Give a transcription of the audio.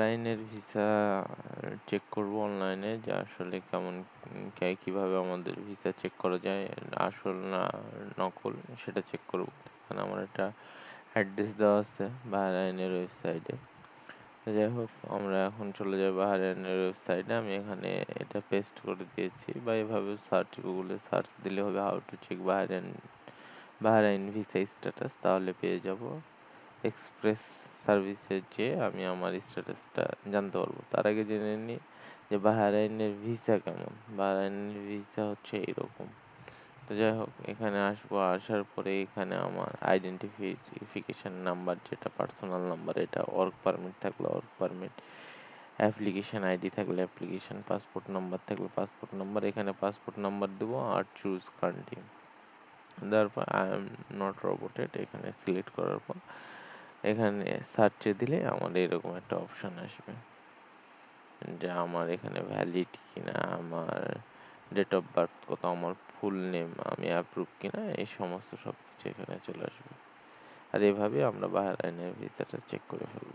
বাহরাইনের visa check করব অনলাইনে যে আসলে কেমন কিভাবে আমাদের ভিসা চেক করা যায়, আসল না নকল সেটা চেক করব। এখানে আমার একটা অ্যাড্রেস দেওয়া আছে বাহরাইনের ওয়েবসাইটে। যাই হোক, আমরা এখন চলে যাই বাহরাইনের ওয়েবসাইটে। আমি এখানে এটা পেস্ট করে দিয়েছি, বা এভাবে গুগলে সার্চ দিলে হবে how to check Bahrain visa status, তাহলে পেয়ে যাব। এক্সপ্রেস সার্ভিসে যেয়ে আমি আমার স্ট্যাটাসটা জানতে পারবো। তার আগে জেনে নিই যে বাহরাইনের ভিসা কেমন। বাহরাইনের ভিসা হচ্ছে এরকম। তো যাই হোক, এখানে আসবো। আসার পরে এখানে আমার আইডেন্টিফিকেশন নাম্বার, যেটা পার্সোনাল নাম্বার, এটা ওয়ার্ক পারমিট থাকলে ওয়ার্ক পারমিট, অ্যাপ্লিকেশন আইডি থাকলে অ্যাপ্লিকেশন, পাসপোর্ট নাম্বার থাকলে পাসপোর্ট নাম্বার। এখানে পাসপোর্ট নাম্বার দেবো আর চুজ কান্ট্রি। তারপর আই এম নট রোবটেড এখানে সিলেক্ট করার পর এখানে সার্চে দিলে আমার এরকম একটা অপশন আসবে যে আমার এখানে ভ্যালিড কিনা, আমার ডেট অফ বার্থ কত, আমার ফুল নেম আমি অ্যাপ্রুভ কিনা, এই সমস্ত সব কিছু এখানে চলে আসবে। আর এভাবে আমরা বাহরাইনের ভিসাটা চেক করে ফেলবো।